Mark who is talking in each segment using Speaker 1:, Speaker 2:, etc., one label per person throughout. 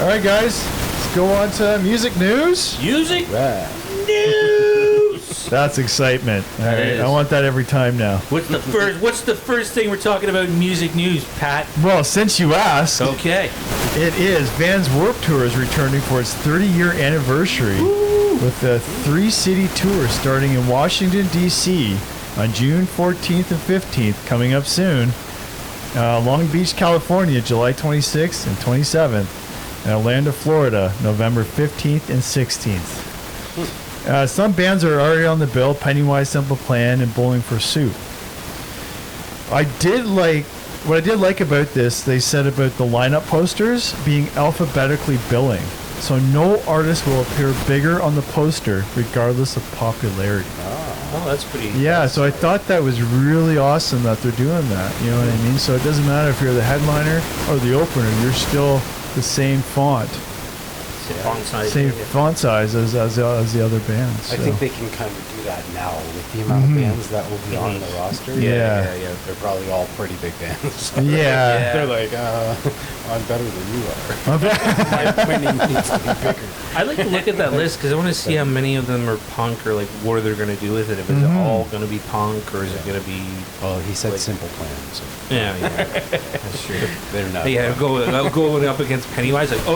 Speaker 1: All right, guys, let's go on to music news.
Speaker 2: Music
Speaker 3: Right.
Speaker 2: news.
Speaker 1: That's excitement. All right,
Speaker 2: is.
Speaker 1: I want that every time now.
Speaker 2: What's the first thing we're talking about in music news, Pat?
Speaker 1: Well, since you asked,
Speaker 2: Okay.
Speaker 1: it is Vans Warped Tour is returning for its 30-year anniversary with the 3-city tour starting in Washington, D.C. on June 14th and 15th, coming up soon. Long Beach, California, July 26th and 27th. And Orlando, Florida, November 15th and 16th. Some bands are already on the bill: Pennywise, Simple Plan, and Bowling for Soup. What I did like about this, they said about the lineup posters being alphabetically billing. So no artist will appear bigger on the poster regardless of popularity.
Speaker 2: Oh, that's pretty.
Speaker 1: Yeah, so I thought that was really awesome that they're doing that. You know what I mean? So it doesn't matter if you're the headliner or the opener, you're still the same font.
Speaker 2: Font size.
Speaker 1: Same font size as the other bands.
Speaker 3: I
Speaker 1: so.
Speaker 3: think they can kind of do that now with the amount of bands that will be on the roster.
Speaker 1: Yeah.
Speaker 3: They're probably all pretty big bands.
Speaker 1: Yeah.
Speaker 3: They're like, I'm better than you are. My name needs to be bigger.
Speaker 2: I'd like to look at that list because I want to see how many of them are punk or like what they're going to do with it. If it's all going to be punk or is it going to be?
Speaker 3: Well, he said
Speaker 2: like,
Speaker 3: Simple Plan. So.
Speaker 2: Yeah, that's true.
Speaker 3: They're not.
Speaker 2: Yeah, going up against Pennywise, like,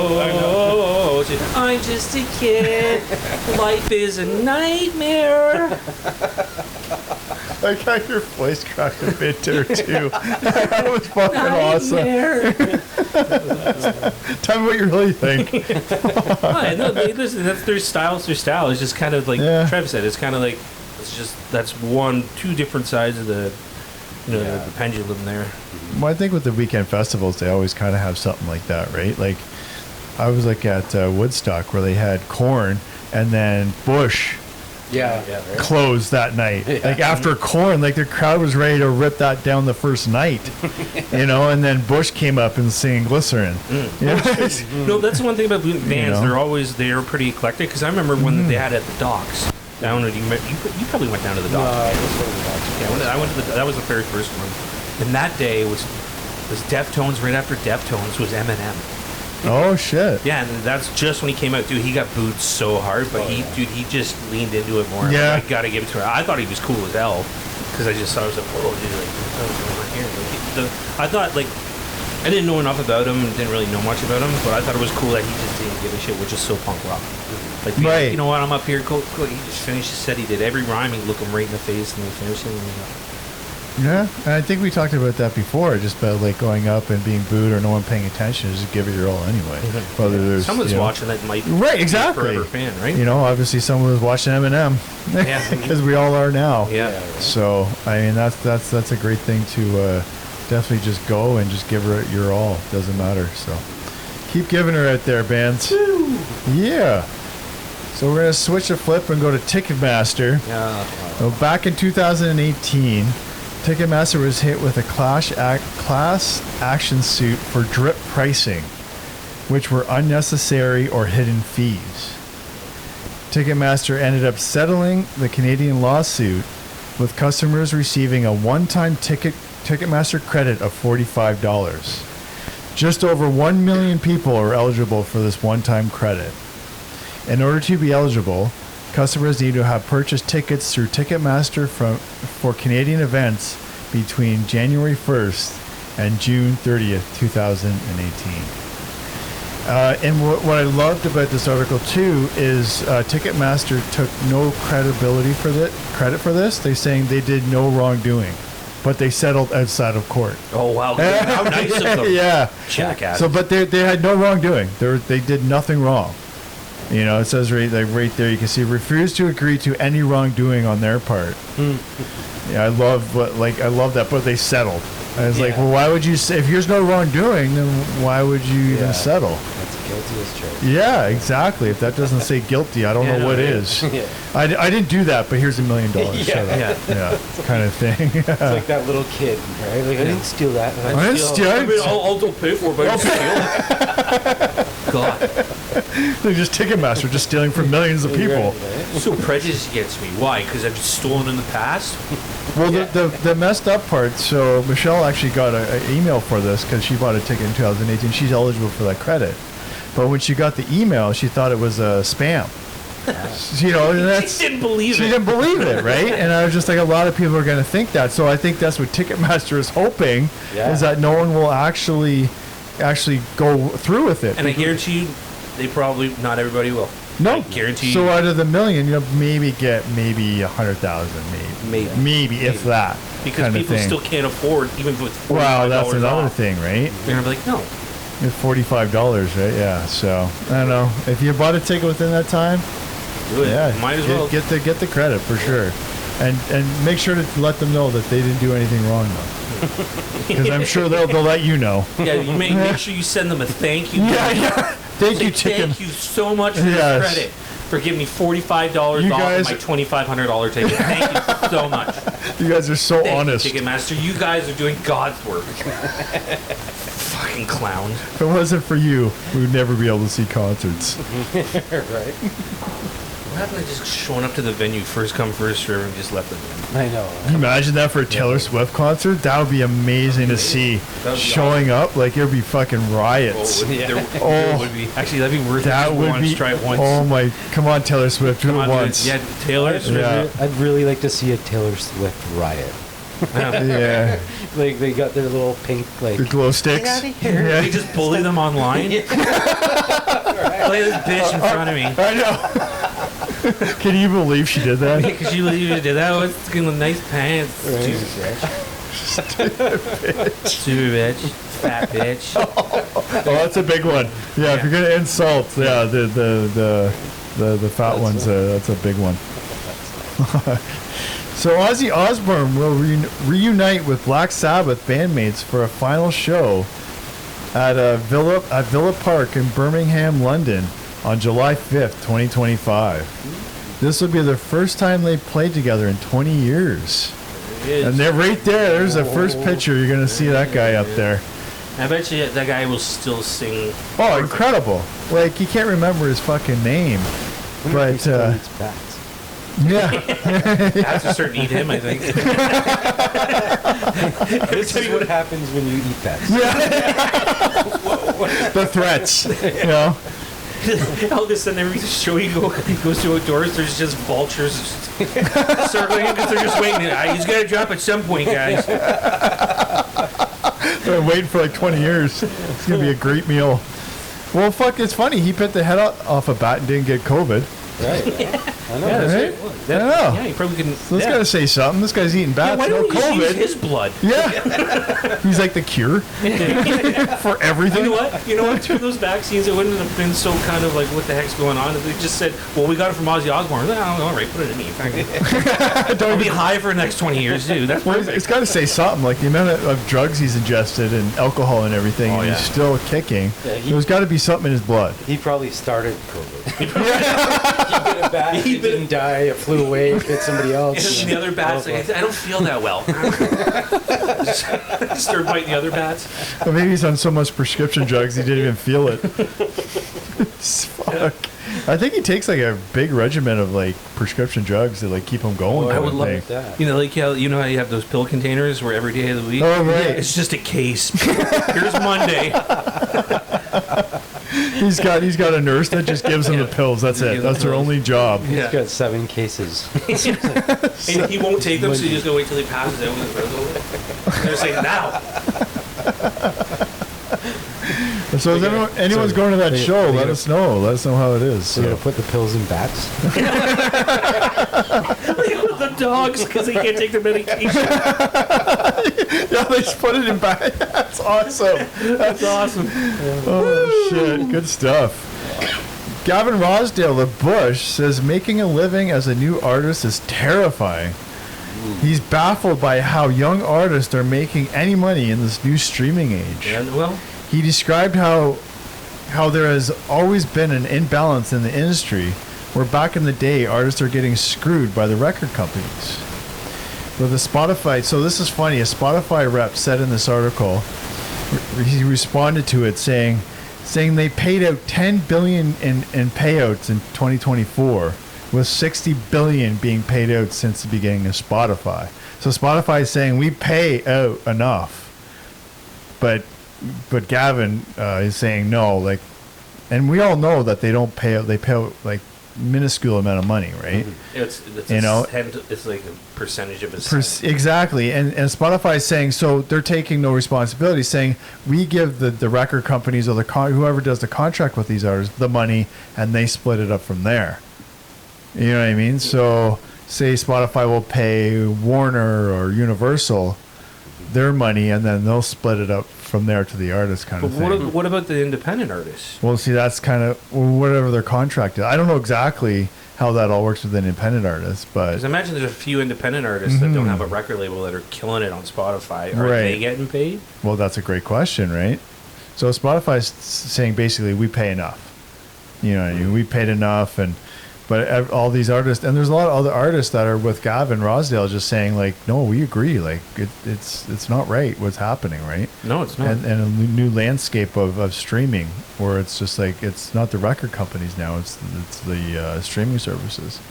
Speaker 2: I'm just a kid. Life is a nightmare.
Speaker 1: I got your voice cracked a bit there too. That was fucking awesome. Tell me what you really think.
Speaker 2: No, listen, that's their style. It's their style. It's just kind of like Trev said. It's kind of like that's two different sides of the the pendulum there.
Speaker 1: Well, I think with the weekend festivals, they always kind of have something like that, right? Like I was like at Woodstock where they had Korn and then Bush.
Speaker 3: Yeah.
Speaker 1: Closed that night. Like after Korn, like the crowd was ready to rip that down the first night, and then Bush came up and singing Glycerin.
Speaker 2: No, that's the one thing about bands. They're pretty eclectic. Because I remember when they had it at the docks. I don't know. You probably went down to the docks. I went to that was the very first one, and that day was Deftones. Right after Deftones was Eminem.
Speaker 1: Oh shit!
Speaker 2: Yeah, and that's just when he came out, dude. He got booed so hard, but he just leaned into it more.
Speaker 1: Yeah,
Speaker 2: I gotta give it to him. I thought he was cool as hell because I just thought I was like, whoa, dude, like what's going on here? I thought like I didn't know enough about him, didn't really know much about him, but I thought it was cool that he just didn't give a shit, which is so punk rock. Like,
Speaker 1: right.
Speaker 2: You know what? I'm up here. Cool. He just finished his set. He did every rhyme. He looked him right in the face, and he finished it.
Speaker 1: Yeah, and I think we talked about that before, just about like going up and being booed or no one paying attention, just give it your all anyway. Whether there's
Speaker 2: someone's watching that might
Speaker 1: exactly
Speaker 2: be a forever fan, right?
Speaker 1: Obviously someone was watching Eminem, because we all are now.
Speaker 2: Yeah.
Speaker 1: So I mean that's a great thing to definitely just go and just give her your all. Doesn't matter. So keep giving her out there, bands. Woo! Yeah. So we're gonna switch a flip and go to Ticketmaster.
Speaker 2: Yeah.
Speaker 1: So back in 2018. Ticketmaster was hit with a class action suit for drip pricing, which were unnecessary or hidden fees. Ticketmaster ended up settling the Canadian lawsuit, with customers receiving a one-time Ticketmaster credit of $45. Just over 1 million people are eligible for this one-time credit. In order to be eligible, customers need to have purchased tickets through Ticketmaster for Canadian events between January 1st and June 30th, 2018. And what I loved about this article too is Ticketmaster took no credit for this. They're saying they did no wrongdoing, but they settled outside of court.
Speaker 2: Oh wow! How nice of them.
Speaker 1: Yeah.
Speaker 2: Jackass.
Speaker 1: So, but they had no wrongdoing. They did nothing wrong. It says right there, you can see refused to agree to any wrongdoing on their part. Yeah, I love that, but they settled. I was like, well, why would you say, if there's no wrongdoing, then why would you even settle?
Speaker 3: That's guilty as charged.
Speaker 1: Yeah, exactly. If that doesn't say guilty, I don't know what is.
Speaker 3: Yeah.
Speaker 1: I didn't do that, but here's $1 million. Shut up. Yeah, kind of thing.
Speaker 3: It's like that little kid, right? Like, I didn't steal that.
Speaker 1: I didn't steal it.
Speaker 2: I'll pay for it, but I didn't steal it. God.
Speaker 1: They're just Ticketmaster, just stealing from millions of people.
Speaker 2: So prejudiced against me. Why? Because I've stolen in the past?
Speaker 1: Well, the messed up part, so Michelle actually got an email for this because she bought a ticket in 2018. She's eligible for that credit. But when she got the email, she thought it was a spam. You know, and that's,
Speaker 2: She didn't believe
Speaker 1: she
Speaker 2: it.
Speaker 1: didn't believe it, right? And I was just like, a lot of people are going to think that. So I think that's what Ticketmaster is hoping, is that no one will actually go through with it.
Speaker 2: And I guarantee you, they probably, not everybody will.
Speaker 1: No,
Speaker 2: I guarantee
Speaker 1: so
Speaker 2: you.
Speaker 1: out of the million, you'll maybe get 100,000, maybe if that.
Speaker 2: Because
Speaker 1: kind of
Speaker 2: people
Speaker 1: thing.
Speaker 2: still can't afford, even with $45
Speaker 1: Wow, that's another
Speaker 2: off.
Speaker 1: thing, right?
Speaker 2: They're gonna be like, no.
Speaker 1: It's $45, right? Yeah. So I don't know if you bought a ticket within that time.
Speaker 2: Do it.
Speaker 1: Yeah,
Speaker 2: Might as well.
Speaker 1: get the credit for sure, and make sure to let them know that they didn't do anything wrong though, because I'm sure they'll let you know.
Speaker 2: Yeah, you make sure you send them a thank you.
Speaker 1: Yeah. Thank you,
Speaker 2: Say,
Speaker 1: Ticket.
Speaker 2: thank you so much for
Speaker 1: Yes.
Speaker 2: this credit for giving me $45 off
Speaker 1: guys-
Speaker 2: of my $2,500 ticket. Thank you so much.
Speaker 1: You guys are so
Speaker 2: Thank
Speaker 1: honest.
Speaker 2: you, Ticketmaster. You guys are doing God's work. Fucking clowns.
Speaker 1: If it wasn't for you, we would never be able to see concerts.
Speaker 3: Right.
Speaker 2: What happened to just showing up to the venue, first come, first serve, and just left it in?
Speaker 3: I know.
Speaker 1: Can you imagine that for a Taylor Swift concert? That would be amazing to see.
Speaker 2: That would be
Speaker 1: Showing up, like it would be fucking riots.
Speaker 2: There would be. Actually, that'd be worth
Speaker 1: That
Speaker 2: it.
Speaker 1: would be.
Speaker 2: Try it once.
Speaker 1: Oh my! Come on, Taylor Swift, do
Speaker 2: Come
Speaker 1: it
Speaker 2: on, dude.
Speaker 1: once.
Speaker 2: Yeah, Taylor.
Speaker 1: Yeah.
Speaker 3: I'd really like to see a Taylor Swift riot.
Speaker 1: Yeah.
Speaker 3: Like they got their little pink like.
Speaker 1: The glow sticks.
Speaker 2: They
Speaker 1: Yeah.
Speaker 2: just bully them online. Play this bitch in front of me.
Speaker 1: I know. Can you believe she did that?
Speaker 2: Because you did that. What's the nice pants?
Speaker 3: Right.
Speaker 2: Stupid bitch. Stupid bitch. Fat bitch.
Speaker 1: Oh, that's a big one. Yeah, if you're gonna insult, yeah, the fat ones, that's a big one. So Ozzy Osbourne will reunite with Black Sabbath bandmates for a final show at Villa Park in Birmingham, London, on July 5th, 2025. This will be the first time they played together in 20 years. And they're right there. There's the first picture. You're gonna see that guy up there.
Speaker 2: I bet you that guy will still sing.
Speaker 1: Oh, incredible! Like you can't remember his fucking name, but yeah.
Speaker 2: Bats will start to eat him, I think.
Speaker 3: This is what happens when you eat bats.
Speaker 1: The threats, you know.
Speaker 2: All of a sudden, every show he goes to outdoors, there's just vultures circling him because they're just waiting. He's got to drop at some point, guys.
Speaker 1: I've been waiting for like 20 years. It's gonna be a great meal. Well, fuck, it's funny. He bit the head off a bat and didn't get COVID.
Speaker 3: Right. I know.
Speaker 2: Yeah, that's
Speaker 1: Right?
Speaker 2: right.
Speaker 1: I know.
Speaker 2: Yeah, you probably couldn't.
Speaker 1: So this gotta say something. This guy's eating bats,
Speaker 2: why
Speaker 1: no
Speaker 2: don't we just use
Speaker 1: COVID.
Speaker 2: his blood?
Speaker 1: Yeah. He's like the cure for everything.
Speaker 2: You know what? You know what? Through those vaccines, it wouldn't have been so kind of like, what the heck's going on? If they just said, well, we got it from Ozzy Osbourne. Oh, all right, put it in me. I'll be high for the next 20 years, dude. That's
Speaker 1: Well,
Speaker 2: perfect.
Speaker 1: it's got to say something, like the amount of drugs he's ingested and alcohol and everything,
Speaker 2: Oh,
Speaker 1: and
Speaker 2: yeah.
Speaker 1: he's still kicking.
Speaker 3: Yeah,
Speaker 1: There's got to be something in his blood.
Speaker 3: He probably started COVID. He bit a bat. He didn't die. It flew away. Bit somebody else.
Speaker 2: And the other bats, like, I don't feel that well. Start biting the other bats.
Speaker 1: Or maybe he's on so much prescription drugs he didn't even feel it. Fuck. I think he takes like a big regimen of like prescription drugs to like keep him going.
Speaker 3: Oh, I
Speaker 1: kind
Speaker 3: would
Speaker 1: of
Speaker 3: love
Speaker 1: thing.
Speaker 3: that.
Speaker 2: You know, like how you have those pill containers where every day of the week.
Speaker 1: Oh, right.
Speaker 2: It's just a case. Here's Monday.
Speaker 1: He's got a nurse that just gives him the pills. That's it. That's their only job.
Speaker 3: He's
Speaker 2: Yeah.
Speaker 3: got 7 cases.
Speaker 2: And he won't take them, so you just gotta wait till he passes out when his breath's over. And they're saying, now.
Speaker 1: So if anyone's going to that
Speaker 3: they-
Speaker 1: show,
Speaker 3: they
Speaker 1: let
Speaker 3: gotta-
Speaker 1: us know. Let us know how it is.
Speaker 3: So you
Speaker 1: So.
Speaker 3: gotta put the pills in bats.
Speaker 2: The dogs, because they can't take their medication.
Speaker 1: Yeah, they just put it in back. That's awesome.
Speaker 2: That's awesome.
Speaker 1: Oh shit, good stuff. Gavin Rosdale of Bush says making a living as a new artist is terrifying. He's baffled by how young artists are making any money in this new streaming age.
Speaker 2: And, well,
Speaker 1: He described how there has always been an imbalance in the industry, where back in the day artists are getting screwed by the record companies. With a Spotify, so this is funny. A Spotify rep said in this article, he responded to it saying they paid out 10 billion in payouts in 2024, with 60 billion being paid out since the beginning of Spotify. So Spotify is saying we pay out enough, but Gavin is saying no, like And we all know that they don't pay out. They pay out like minuscule amount of money, right?
Speaker 2: It's it's like a percentage of a cent.
Speaker 1: Exactly. And Spotify is saying, so they're taking no responsibility, saying we give the record companies or whoever does the contract with these artists the money, and they split it up from there. You know what I mean? So say Spotify will pay Warner or Universal their money, and then they'll split it up from there to the artist kind of thing.
Speaker 2: But what about the independent artists?
Speaker 1: Well, see, that's kind of whatever their contract is. I don't know exactly how that all works with an independent artist, but...
Speaker 2: Because imagine there's a few independent artists that don't have a record label that are killing it on Spotify. Are they getting paid?
Speaker 1: Well, that's a great question, right? So Spotify's saying basically we pay enough. You know what I mean? We paid enough, but all these artists, and there's a lot of other artists that are with Gavin Rosdale just saying like, no, we agree. Like it's not right what's happening, right?
Speaker 2: No, it's not.
Speaker 1: And a new landscape of streaming where it's just like, it's not the record companies now, it's the streaming services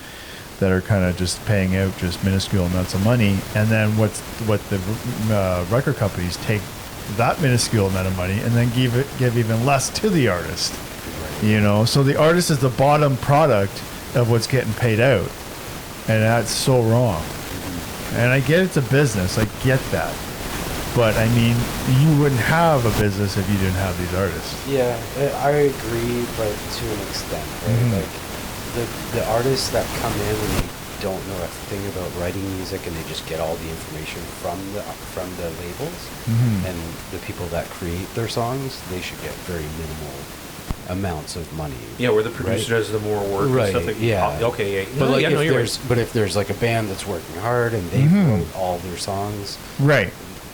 Speaker 1: that are kind of just paying out just minuscule amounts of money. And then what the record companies take that minuscule amount of money and then give even less to the artist. You know, so the artist is the bottom product of what's getting paid out, and that's so wrong. And I get it's a business, I get that, but I mean, you wouldn't have a business if you didn't have these artists.
Speaker 3: Yeah, I agree, but to an extent, right? Like the artists that come in and they don't know a thing about writing music and they just get all the information from the labels, and the people that create their songs, they should get very minimal amounts of money.
Speaker 2: Yeah, where the producer does the more work and stuff like
Speaker 3: yeah.
Speaker 2: Okay, yeah.
Speaker 3: But
Speaker 2: like,
Speaker 3: if there's like a band that's working hard and they wrote all their songs,
Speaker 1: right?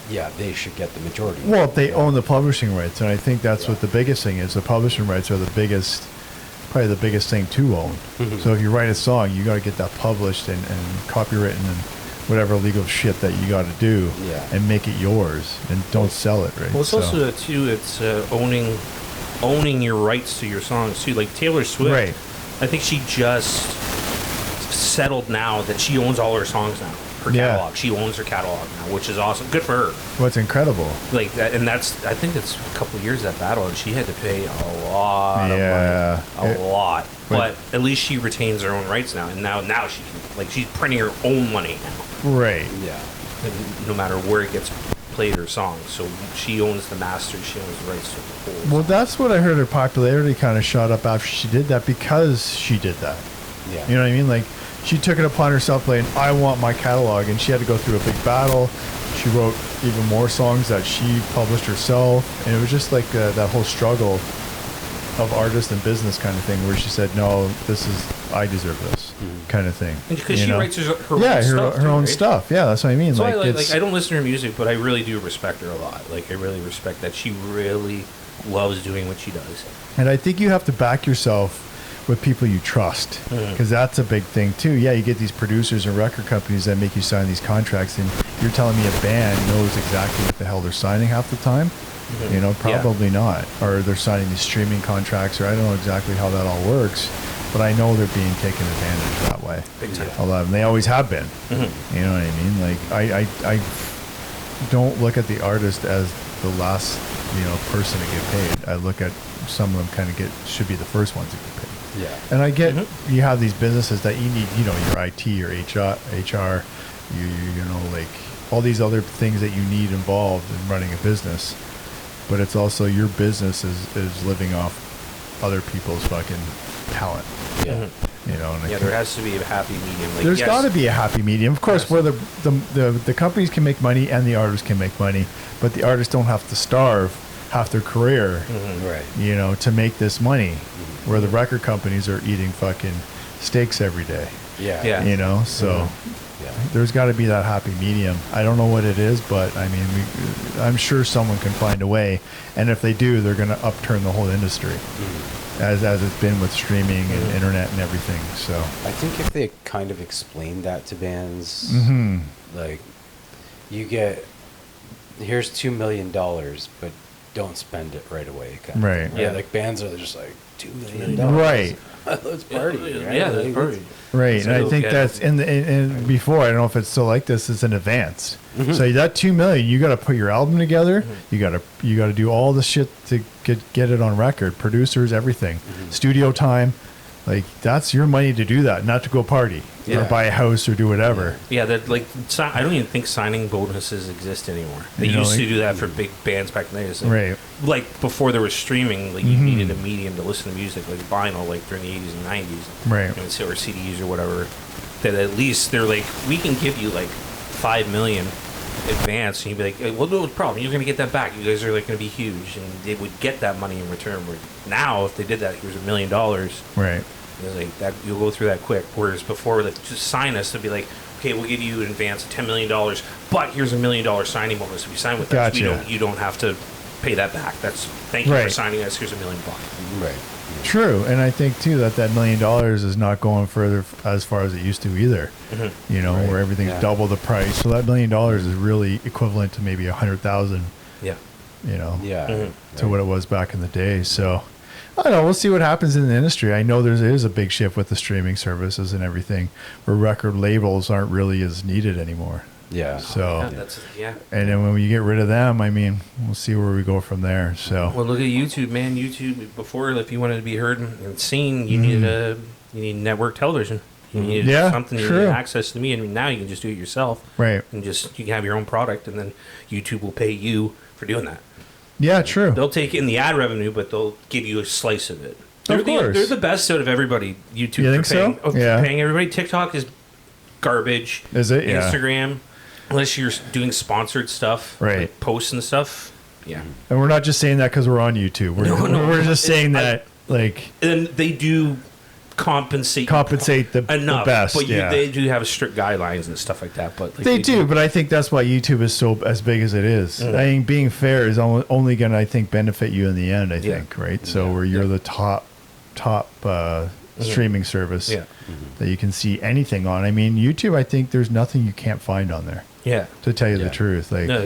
Speaker 3: Yeah, they should get the majority.
Speaker 1: Well, if they own the publishing rights, and I think that's what the biggest thing is. The publishing rights are probably the biggest thing to own. So if you write a song, you got to get that published and copywritten and whatever legal shit that you got to do, and make it yours, and don't sell it, right?
Speaker 2: Well, it's also too. It's owning your rights to your songs too. Like Taylor Swift,
Speaker 1: right?
Speaker 2: I think she just settled now that she owns all her songs now. Her catalog. She owns her catalog now, which is awesome. Good for her.
Speaker 1: What's incredible.
Speaker 2: Like that, and that's. I think it's a couple of years that battle, and she had to pay a lot of money, a lot. But at least she retains her own rights now, and now she can, like, she's printing her own money now.
Speaker 1: Right.
Speaker 3: Yeah.
Speaker 2: And no matter where it gets played, her song, so she owns the masters, she owns the rights to the whole.
Speaker 1: Well, that's what I heard. Her popularity kind of shot up after she did that, because she did that.
Speaker 3: Yeah.
Speaker 1: You know what I mean? Like, she took it upon herself, like, I want my catalog, and she had to go through a big battle. She wrote even more songs that she published herself, and it was just like that whole struggle of artist and business kind of thing, where she said, no, I deserve this kind of thing.
Speaker 2: Because she writes her own stuff.
Speaker 1: Her own stuff. Yeah, that's what I mean.
Speaker 2: So I don't listen to her music, but I really do respect her a lot. Like, I really respect that she really loves doing what she does.
Speaker 1: And I think you have to back yourself with people you trust, because that's a big thing too. Yeah, you get these producers and record companies that make you sign these contracts, and you're telling me a band knows exactly what the hell they're signing half the time. You know, probably not. Or they're signing these streaming contracts, or I don't know exactly how that all works, but I know they're being taken advantage that way.
Speaker 2: Big time.
Speaker 1: A lot of them. They always have been. You know what I mean? Like, I don't look at the artist as the last, person to get paid. I look at some of them should be the first ones to get paid.
Speaker 3: Yeah.
Speaker 1: And I get you have these businesses that you need, your IT, your HR, like all these other things that you need involved in running a business. But it's also your business is living off other people's fucking talent.
Speaker 3: Yeah.
Speaker 1: And
Speaker 2: there has to be a happy medium. Like,
Speaker 1: there's got to be a happy medium, of course, where the companies can make money and the artists can make money, but the artists don't have to starve half their career,
Speaker 3: right?
Speaker 1: To make this money, where the record companies are eating fucking steaks every day.
Speaker 3: Yeah.
Speaker 1: So. There's got to be that happy medium. I don't know what it is, but I mean, I'm sure someone can find a way. And if they do, they're going to upturn the whole industry, as it's been with streaming and internet and everything. So
Speaker 3: I think if they kind of explained that to bands, like, here's $2 million, but don't spend it right away. Kind of
Speaker 1: Right.
Speaker 3: thing,
Speaker 2: Yeah.
Speaker 3: Like bands are just like $2 million.
Speaker 1: Right.
Speaker 3: Let's party. Right?
Speaker 2: Yeah,
Speaker 3: Like,
Speaker 2: that's party.
Speaker 1: Right, and I
Speaker 2: So,
Speaker 1: think
Speaker 2: yeah.
Speaker 1: that's in before. I don't know if it's still like this. It's in advance. So that $2 million, you got to put your album together. You got to do all the shit to get it on record. Producers, everything, studio time. Like that's your money to do that, not to go party or
Speaker 3: Yeah.
Speaker 1: buy a house or do whatever.
Speaker 2: Yeah, that like I don't even think signing bonuses exist anymore. They
Speaker 1: You know,
Speaker 2: used to
Speaker 1: like-
Speaker 2: do that for big bands back in the day. It's like,
Speaker 1: Right.
Speaker 2: Like before there was streaming, like you needed a medium to listen to music, like vinyl, like during the 80s and 90s,
Speaker 1: Right.
Speaker 2: and or CDs or whatever. That at least they're like, we can give you like $5 million advance, and you'd be like, hey, well, no problem, you're gonna get that back. You guys are like gonna be huge, and they would get that money in return. Where now, if they did that, here's $1 million.
Speaker 1: Right.
Speaker 2: It's like that you'll go through that quick. Whereas before, like just sign us to be like, okay, we'll give you in advance $10 million, but here's $1 million signing bonus. If you sign with us,
Speaker 1: Gotcha.
Speaker 2: you don't have to pay that back. That's thank you for
Speaker 1: Right.
Speaker 2: signing us. Here's $1 million.
Speaker 3: Right.
Speaker 1: True, and I think too that $1 million is not going further as far as it used to either. You know,
Speaker 3: Right.
Speaker 1: where everything's
Speaker 3: Yeah.
Speaker 1: double the price. So that $1 million is really equivalent to maybe 100,000.
Speaker 2: Yeah.
Speaker 1: You know,
Speaker 3: Yeah.
Speaker 1: to what it was back in the day. So I don't know. We'll see what happens in the industry. I know there is a big shift with the streaming services and everything, where record labels aren't really as needed anymore.
Speaker 3: Yeah.
Speaker 1: So,
Speaker 2: Yeah, that's
Speaker 1: and then when you get rid of them, I mean, we'll see where we go from there. So,
Speaker 2: Well, look at YouTube, man. YouTube before, if you wanted to be heard and seen, you needed you need network television. You needed
Speaker 1: Yeah,
Speaker 2: something. You
Speaker 1: true.
Speaker 2: needed access to me. I mean, now you can just do it yourself.
Speaker 1: right.
Speaker 2: And just you can have your own product, and then YouTube will pay you for doing that.
Speaker 1: Yeah, true.
Speaker 2: They'll take in the ad revenue, but they'll give you a slice of it.
Speaker 1: Of course.
Speaker 2: They're the best out of everybody. YouTube
Speaker 1: You think
Speaker 2: for paying,
Speaker 1: so?
Speaker 2: for
Speaker 1: Yeah.
Speaker 2: paying everybody. TikTok is garbage.
Speaker 1: Is it? Yeah.
Speaker 2: Instagram, unless you're doing sponsored stuff,
Speaker 1: Right.
Speaker 2: like posts and stuff. Yeah.
Speaker 1: And we're not just saying that because we're on YouTube. We're,
Speaker 2: No.
Speaker 1: we're just saying that, like,
Speaker 2: And they do compensate
Speaker 1: compensate
Speaker 2: enough,
Speaker 1: the best.
Speaker 2: but
Speaker 1: yeah.
Speaker 2: they do have strict guidelines and stuff like that. But like,
Speaker 1: They do, but I think that's why YouTube is so as big as it is. I mean, being fair is only going to, I think, benefit you in the end. I
Speaker 2: Yeah.
Speaker 1: think, right? So where you're the top streaming service
Speaker 2: Yeah.
Speaker 1: that you can see anything on. I mean, YouTube. I think there's nothing you can't find on there.
Speaker 2: Yeah.
Speaker 1: To tell you the
Speaker 3: Yeah.
Speaker 1: truth, like,
Speaker 2: No,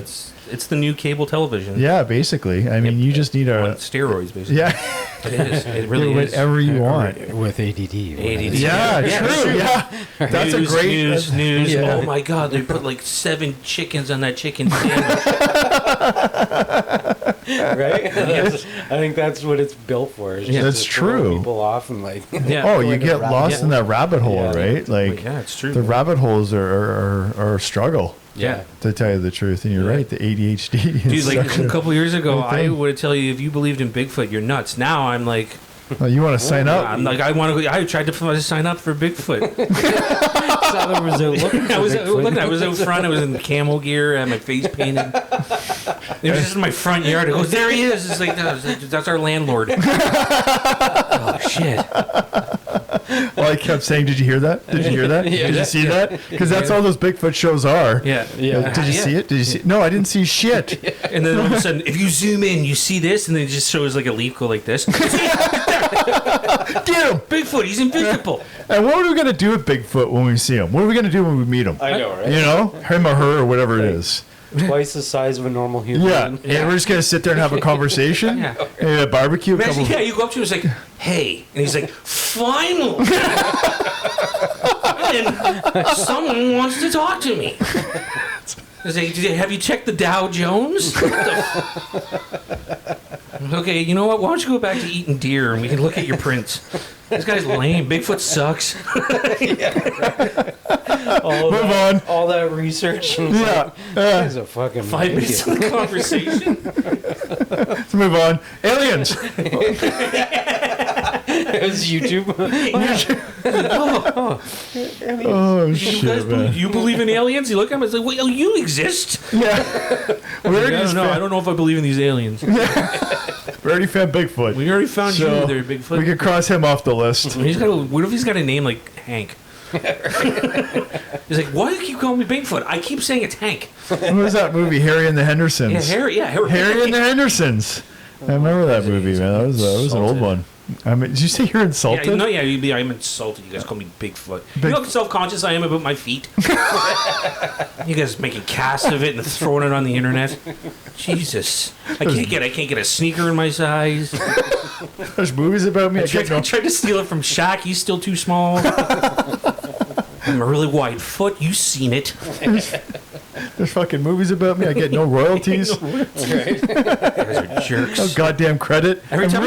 Speaker 2: it's the new cable television.
Speaker 1: yeah, basically. I mean, you just need
Speaker 2: on
Speaker 1: a
Speaker 2: steroids, basically.
Speaker 1: yeah,
Speaker 2: It is. It really is.
Speaker 1: whatever you want.
Speaker 3: With ADD.
Speaker 2: ADD.
Speaker 1: Yeah,
Speaker 2: Yeah,
Speaker 1: true.
Speaker 2: true.
Speaker 1: Yeah, that's a great
Speaker 2: news.
Speaker 3: Yeah.
Speaker 2: Oh my God! They put like 7 chickens on that chicken sandwich.
Speaker 3: Right? I think that's what it's built for. It's
Speaker 2: Yeah.
Speaker 3: just
Speaker 1: That's
Speaker 3: to throw
Speaker 1: true.
Speaker 3: People off and like.
Speaker 2: Yeah.
Speaker 1: Oh,
Speaker 3: Go
Speaker 1: you
Speaker 3: into
Speaker 1: get
Speaker 3: rabbit
Speaker 1: lost in
Speaker 3: hole.
Speaker 1: that rabbit hole,
Speaker 3: Yeah.
Speaker 1: right? Like,
Speaker 2: Yeah, it's true.
Speaker 1: the rabbit holes are a struggle.
Speaker 3: Yeah.
Speaker 1: To tell you the truth, and you're
Speaker 2: Yeah.
Speaker 1: right, the ADHD.
Speaker 2: Dude,
Speaker 1: is
Speaker 2: like
Speaker 1: such
Speaker 2: a couple years ago,
Speaker 1: good
Speaker 2: I
Speaker 1: thing.
Speaker 2: would tell you if you believed in Bigfoot, you're nuts. Now I'm like,
Speaker 1: Oh, you want to sign up?
Speaker 2: I'm like, I want to go. I tried to sign up for Bigfoot.
Speaker 3: Tyler was out looking
Speaker 2: I
Speaker 3: for
Speaker 2: was
Speaker 3: Bigfoot.
Speaker 2: I was out front. I was in camel gear. I had my face painted. It was just in my front yard. It goes, there he is. It's like, no, that's our landlord. Oh shit!
Speaker 1: Well, I kept saying, "Did you hear that? Did you hear that?
Speaker 3: Yeah.
Speaker 1: Did you see that?" Because that's all those Bigfoot shows are.
Speaker 2: Yeah,
Speaker 3: Yeah.
Speaker 1: Did you see it? Did you see? No, I didn't see shit.
Speaker 2: And then all of a sudden, if you zoom in, you see this, and then it just shows like a leaf go like this.
Speaker 1: Get him!
Speaker 2: Bigfoot, he's invisible.
Speaker 1: And what are we gonna do with Bigfoot when we see him? What are we gonna do when we meet him?
Speaker 3: I know, right?
Speaker 1: You know, him or her or whatever it is.
Speaker 3: Twice the size of a normal human.
Speaker 1: Yeah, and we're just gonna sit there and have a conversation.
Speaker 2: Yeah.
Speaker 1: Maybe a barbecue. A
Speaker 2: Imagine,
Speaker 1: couple.
Speaker 2: yeah, you go up to him, it's like, hey, and he's like, finally, and someone wants to talk to me. He's like, have you checked the Dow Jones? Okay, you know what? Why don't you go back to eating deer and we can look at your prints? This guy's lame. Bigfoot sucks.
Speaker 1: Move on.
Speaker 3: All that research. And
Speaker 1: Yeah.
Speaker 3: He's a fucking
Speaker 2: 5 minutes of the conversation.
Speaker 1: Let's move on. Aliens.
Speaker 3: It was YouTube.
Speaker 1: Oh
Speaker 2: You guys
Speaker 1: shit, man.
Speaker 2: you believe in aliens? You look at him and say, well, you exist.
Speaker 1: Yeah. We already,
Speaker 2: I don't know if I believe in these aliens.
Speaker 1: we already found Bigfoot.
Speaker 2: We already found
Speaker 1: So,
Speaker 2: you there, Bigfoot.
Speaker 1: we could cross him off the list.
Speaker 2: What if he's got a name like Hank? He's like, why do you keep calling me Bigfoot? I keep saying it's Hank.
Speaker 1: What was that movie? Harry and the Hendersons.
Speaker 2: Yeah, Harry. Yeah,
Speaker 1: Harry and the Hendersons. I remember that movie, man. That was an old one. Did you say you're insulted?
Speaker 2: I'm insulted. You guys call me Bigfoot. You know how self-conscious I am about my feet? You guys making casts of it and throwing it on the internet. Jesus. I can't get a sneaker in my size.
Speaker 1: There's movies about me.
Speaker 2: I tried to steal it from Shaq. He's still too small. I'm a really wide foot. You've seen it.
Speaker 1: There's fucking movies about me. I get no royalties.
Speaker 2: You guys are jerks.
Speaker 1: No goddamn credit.
Speaker 2: Every time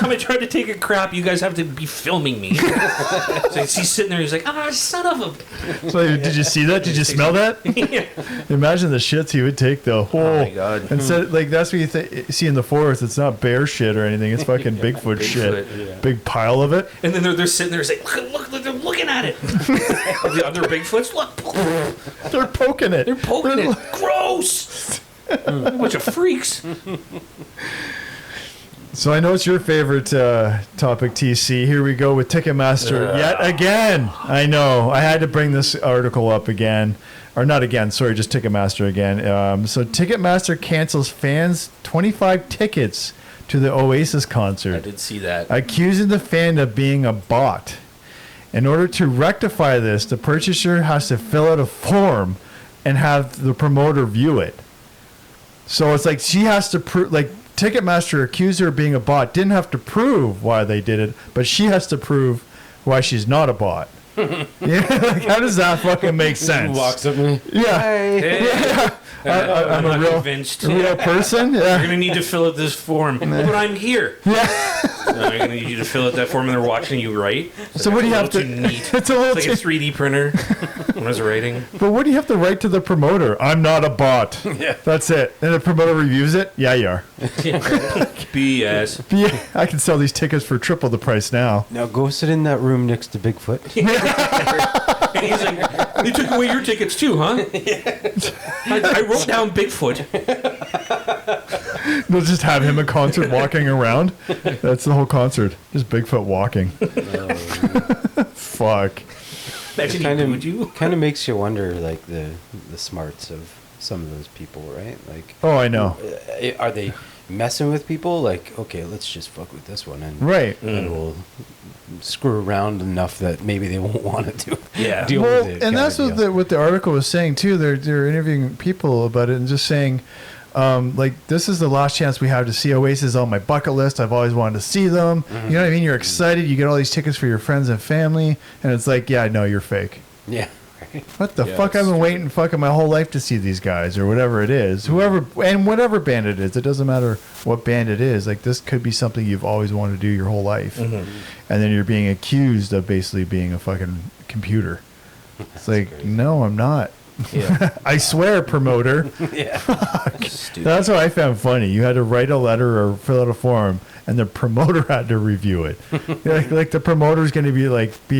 Speaker 2: I try to take a crap, you guys have to be filming me. So he's sitting there. He's like, son of a.
Speaker 1: So did you see that? Did you smell that?
Speaker 2: Yeah.
Speaker 1: Imagine the shits he would take, though.
Speaker 2: Oh my God.
Speaker 1: Instead, like that's what you see in the forest. It's not bear shit or anything. It's fucking Bigfoot shit.
Speaker 2: Yeah.
Speaker 1: Big pile of it.
Speaker 2: And then they're sitting there saying, look, they're looking at it. The other Bigfoots, look.
Speaker 1: They're poking it.
Speaker 2: They're poking it. Gross. A bunch of freaks.
Speaker 1: So I know it's your favorite topic, TC. Here we go with Ticketmaster yet again. I know. I had to bring this article up again. Or not again. Sorry, just Ticketmaster again. So Ticketmaster cancels fans 25 tickets to the Oasis concert.
Speaker 2: I did see that.
Speaker 1: Accusing the fan of being a bot. In order to rectify this, the purchaser has to fill out a form and have the promoter view it. So it's like she has to prove, like Ticketmaster accused her of being a bot, didn't have to prove why they did it, but she has to prove why she's not a bot. Yeah, like how does that fucking make sense?
Speaker 3: Walks up and
Speaker 1: Yeah. I'm a
Speaker 2: not
Speaker 1: real person. Yeah.
Speaker 2: You're gonna need to fill out this form. But I'm here.
Speaker 1: Yeah.
Speaker 2: I'm gonna need you to fill out that form, and they're watching you write.
Speaker 1: So what do you have to?
Speaker 2: Too neat.
Speaker 1: It's a little
Speaker 2: It's like a 3D printer when I was writing.
Speaker 1: But what do you have to write to the promoter? I'm not a bot.
Speaker 3: Yeah.
Speaker 1: That's it. And the promoter reviews it. Yeah, you are.
Speaker 2: BS.
Speaker 1: But yeah, I can sell these tickets for triple the price now.
Speaker 3: now go sit in that room next to Bigfoot.
Speaker 2: And he's like, they took away your tickets too, huh? I wrote down Bigfoot.
Speaker 1: They'll just have him at concert walking around. That's the whole concert. Just Bigfoot walking. Fuck.
Speaker 2: Imagine he booed you.
Speaker 3: Kind of makes you wonder, like the smarts of some of those people, right? Like,
Speaker 1: Oh, I know.
Speaker 3: are they messing with people? Like, okay, let's just fuck with this one, and
Speaker 1: Right.
Speaker 3: and we'll screw around enough that maybe they won't want to
Speaker 2: Yeah.
Speaker 3: deal
Speaker 1: Well,
Speaker 3: with it.
Speaker 1: and that's what the article was saying too. They're interviewing people about it and just saying, like, this is the last chance we have to see Oasis on my bucket list. I've always wanted to see them. You know what I mean? You're excited. You get all these tickets for your friends and family, and it's like, yeah, no, you're fake.
Speaker 3: Yeah.
Speaker 1: What the
Speaker 2: Yeah,
Speaker 1: fuck? I've
Speaker 2: it's
Speaker 1: been waiting fucking my whole life to see these guys or whatever it is. Whoever and whatever band it is, it doesn't matter what band it is. Like, this could be something you've always wanted to do your whole life, and then you're being accused of basically being a fucking computer. It's like,
Speaker 3: crazy.
Speaker 1: no, I'm not.
Speaker 2: Yeah.
Speaker 1: I swear, promoter.
Speaker 3: Yeah.
Speaker 2: Stupid.
Speaker 1: That's what I found funny. You had to write a letter or fill out a form, and the promoter had to review it. like the promoter's going to be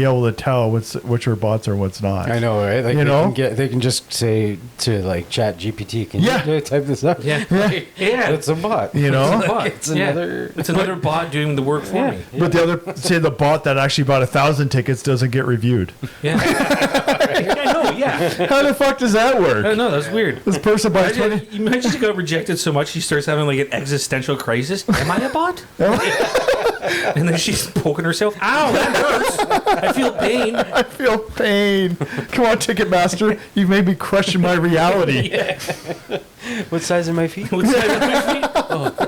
Speaker 1: able to tell which are bots or what's not.
Speaker 3: I know, right? Like,
Speaker 1: You know?
Speaker 3: they can just say to like Chat GPT, can
Speaker 1: Yeah.
Speaker 3: you type this up?
Speaker 2: Yeah.
Speaker 1: Yeah.
Speaker 2: Yeah.
Speaker 3: It's a bot.
Speaker 1: You know?
Speaker 2: It's a bot.
Speaker 3: It's
Speaker 2: Yeah.
Speaker 3: another.
Speaker 2: It's another bot doing the work for me.
Speaker 1: But the other, say the bot that actually bought 1,000 tickets doesn't get reviewed.
Speaker 2: Yeah. I know, yeah.
Speaker 1: How the fuck does that work?
Speaker 2: I know, that's weird.
Speaker 1: This person buys 20.
Speaker 2: Imagine she got rejected so much she starts having like an existential crisis. Am I a bot? And then she's poking herself. Ow, that hurts. I feel pain.
Speaker 1: I feel pain. Come on, Ticketmaster. You've made me question my reality.
Speaker 2: Yeah.
Speaker 3: What size are my feet?
Speaker 2: What's that?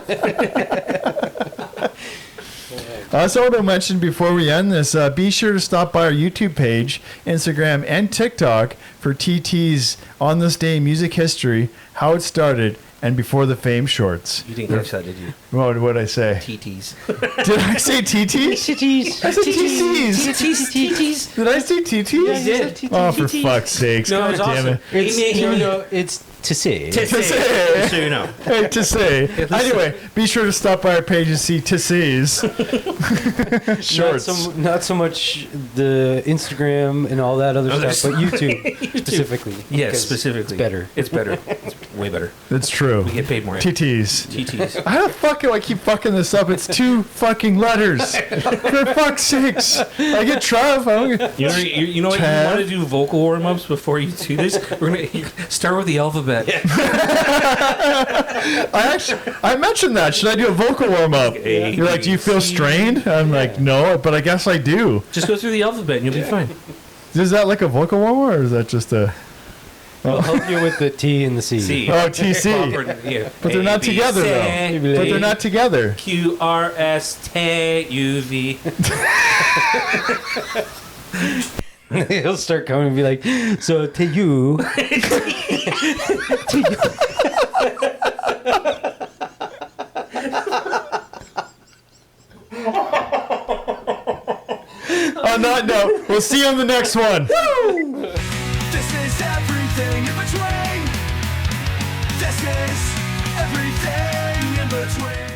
Speaker 1: I also want to mention before we end this, be sure to stop by our YouTube page, Instagram, and TikTok for TT's On This Day Music History, How It Started, and Before the Fame shorts.
Speaker 2: You didn't catch that, did you?
Speaker 1: What did I say?
Speaker 2: TTs.
Speaker 1: Did I say TT's?
Speaker 3: TTs.
Speaker 1: I said TT's.
Speaker 2: TTs.
Speaker 1: Did I say TT's?
Speaker 2: You did.
Speaker 1: Oh, for fuck's sakes.
Speaker 2: No,
Speaker 1: God
Speaker 2: it's
Speaker 1: damn
Speaker 2: awesome.
Speaker 1: it.
Speaker 3: It's to say.
Speaker 2: To
Speaker 1: say.
Speaker 2: say. So you know.
Speaker 1: Hey, to say. Anyway, be sure to stop by our page and see Tisse's shorts.
Speaker 3: Not so much the Instagram and all that other stuff, but YouTube specifically.
Speaker 2: Yes,
Speaker 3: because
Speaker 2: specifically.
Speaker 3: It's better.
Speaker 2: It's better. It's way better.
Speaker 1: It's true.
Speaker 2: We get paid more.
Speaker 1: TT's.
Speaker 2: TTs.
Speaker 1: How the fuck do I keep fucking this up? It's 2 fucking letters. For fuck's sakes. I get Trev. I don't get...
Speaker 2: You know what? You
Speaker 1: Chad?
Speaker 2: want to do vocal warm-ups before you do this? We're going to start with the alphabet alphabet.
Speaker 1: I mentioned that. Should I do a vocal warm up?
Speaker 2: A,
Speaker 1: You're like, do you feel
Speaker 2: C.
Speaker 1: strained? I'm like, no, but I guess I do.
Speaker 2: Just go through the alphabet and you'll be fine.
Speaker 1: Is that like a vocal warm up, or is that just a?
Speaker 3: I'll help you with the T and the C.
Speaker 2: C.
Speaker 1: Oh, TC.
Speaker 2: Yeah.
Speaker 1: But they're not together though. But they're not together.
Speaker 2: QRSTUV.
Speaker 3: He'll start coming and be like, so to you.
Speaker 1: On that note, we'll see you on the next one.
Speaker 4: This is everything in between. This is everything in between.